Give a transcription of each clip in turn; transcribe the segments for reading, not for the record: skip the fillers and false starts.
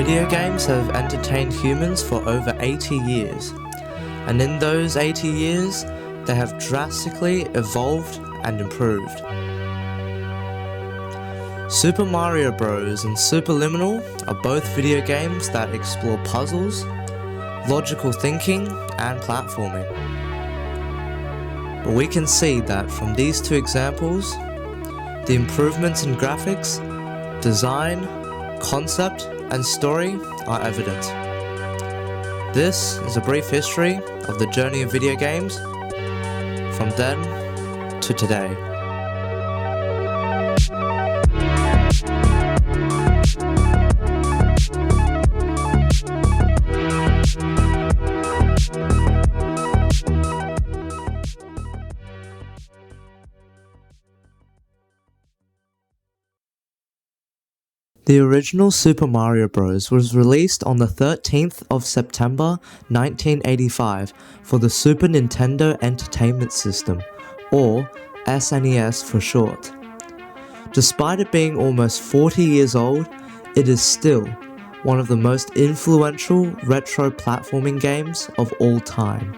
Video games have entertained humans for over 80 years, and in those 80 years, they have drastically evolved and improved. Super Mario Bros. And Superliminal are both video games that explore puzzles, logical thinking, and platforming. But we can see that from these two examples, the improvements in graphics, design, concept, and story are evident. This is a brief history of the journey of video games from then to today. The original Super Mario Bros. Was released on the 13th of September 1985 for the Super Nintendo Entertainment System, or SNES for short. Despite it being almost 40 years old, it is still one of the most influential retro platforming games of all time.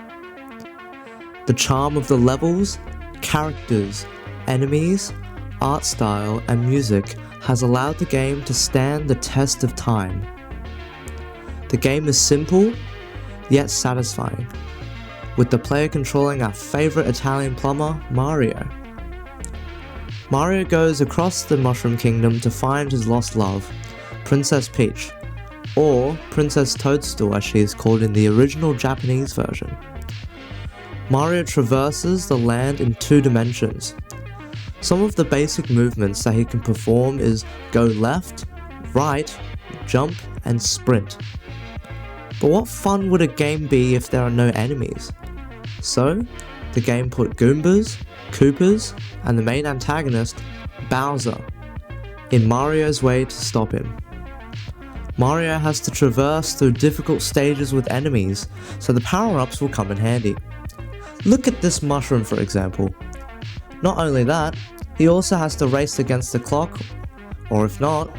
The charm of the levels, characters, enemies, art style, and music has allowed the game to stand the test of time. The game is simple, yet satisfying, with the player controlling our favourite Italian plumber, Mario. Mario goes across the Mushroom Kingdom to find his lost love, Princess Peach, or Princess Toadstool as she is called in the original Japanese version. Mario traverses the land in 2 dimensions. Some of the basic movements that he can perform is go left, right, jump, and sprint. But what fun would a game be if there are no enemies? So, the game put Goombas, Koopas, and the main antagonist, Bowser, in Mario's way to stop him. Mario has to traverse through difficult stages with enemies, so the power-ups will come in handy. Look at this mushroom for example. Not only that, he also has to race against the clock, or if not,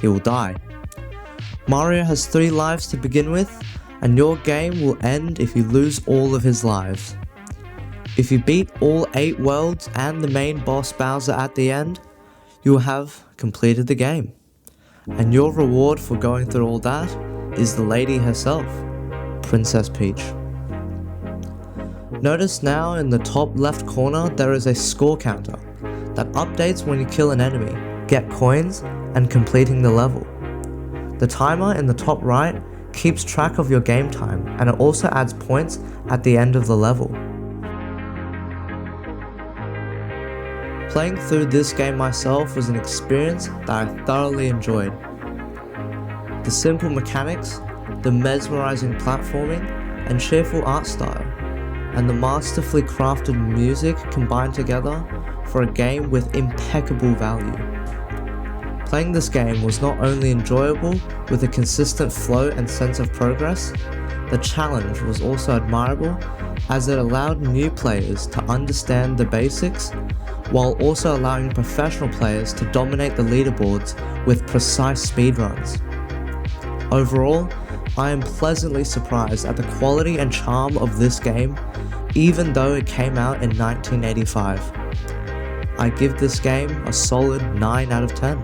he will die. Mario has 3 lives to begin with, and your game will end if you lose all of his lives. If you beat all 8 worlds and the main boss Bowser at the end, you will have completed the game. And your reward for going through all that is the lady herself, Princess Peach. Notice now in the top left corner there is a score counter that updates when you kill an enemy, get coins, and completing the level. The timer in the top right keeps track of your game time, and it also adds points at the end of the level. Playing through this game myself was an experience that I thoroughly enjoyed. The simple mechanics, the mesmerizing platforming, and cheerful art style, and the masterfully crafted music combined together for a game with impeccable value. Playing this game was not only enjoyable with a consistent flow and sense of progress, the challenge was also admirable as it allowed new players to understand the basics while also allowing professional players to dominate the leaderboards with precise speedruns. Overall, I am pleasantly surprised at the quality and charm of this game, even though it came out in 1985. I give this game a solid 9 out of 10.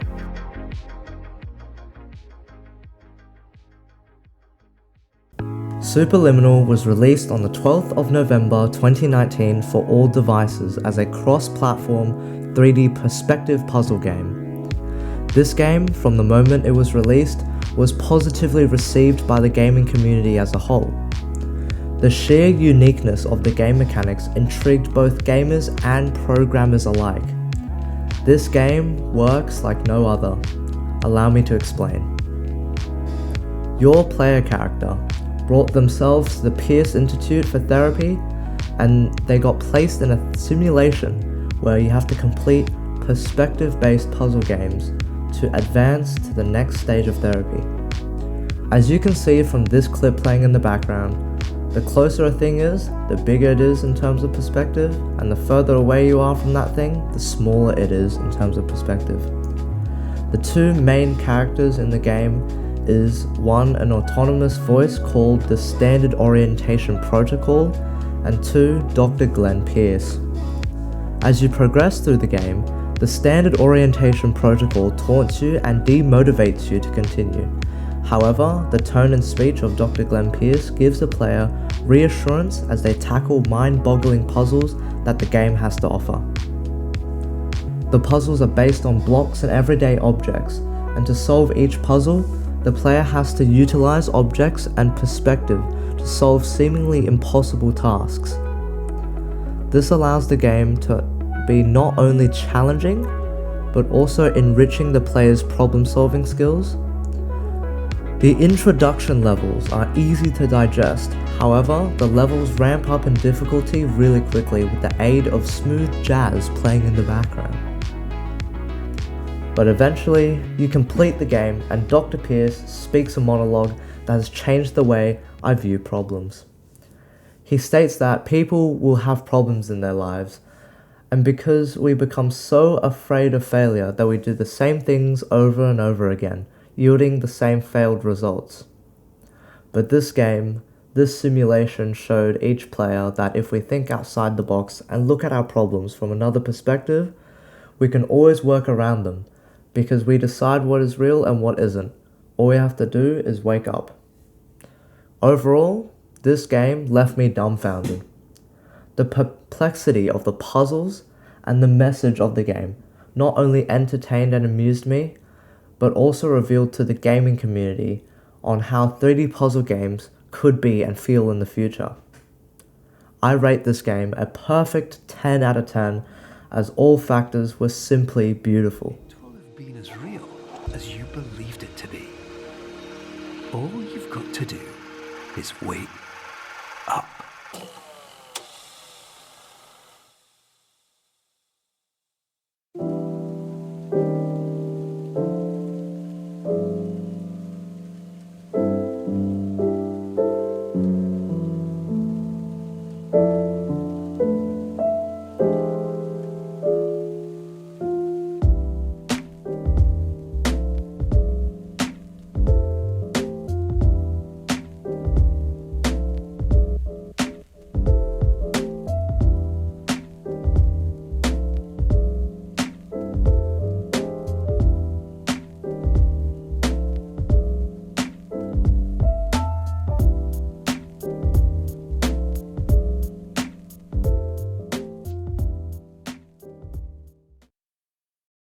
Superliminal was released on the 12th of November 2019 for all devices as a cross-platform 3D perspective puzzle game. This game, from the moment it was released, was positively received by the gaming community as a whole. The sheer uniqueness of the game mechanics intrigued both gamers and programmers alike. This game works like no other. Allow me to explain. Your player character brought themselves to the Pierce Institute for therapy, and they got placed in a simulation where you have to complete perspective-based puzzle games to advance to the next stage of therapy. As you can see from this clip playing in the background, the closer a thing is, the bigger it is in terms of perspective, and the further away you are from that thing, the smaller it is in terms of perspective. The 2 main characters in the game is 1. An autonomous voice called the Standard Orientation Protocol, and 2. Dr. Glenn Pierce. As you progress through the game, the Standard Orientation Protocol taunts you and demotivates you to continue. However, the tone and speech of Dr. Glenn Pierce gives the player reassurance as they tackle mind-boggling puzzles that the game has to offer. The puzzles are based on blocks and everyday objects, and to solve each puzzle, the player has to utilize objects and perspective to solve seemingly impossible tasks. This allows the game to be not only challenging, but also enriching the player's problem-solving skills. The introduction levels are easy to digest, however, the levels ramp up in difficulty really quickly with the aid of smooth jazz playing in the background. But eventually, you complete the game and Dr. Pierce speaks a monologue that has changed the way I view problems. He states that people will have problems in their lives, and because we become so afraid of failure that we do the same things over and over again, yielding the same failed results. But this game, this simulation showed each player that if we think outside the box and look at our problems from another perspective, we can always work around them, because we decide what is real and what isn't. All we have to do is wake up. Overall, this game left me dumbfounded. The perplexity of the puzzles and the message of the game not only entertained and amused me, but also revealed to the gaming community on how 3D puzzle games could be and feel in the future. I rate this game a perfect 10 out of 10 as all factors were simply beautiful. It will have been as real as you believed it to be. All you've got to do is wait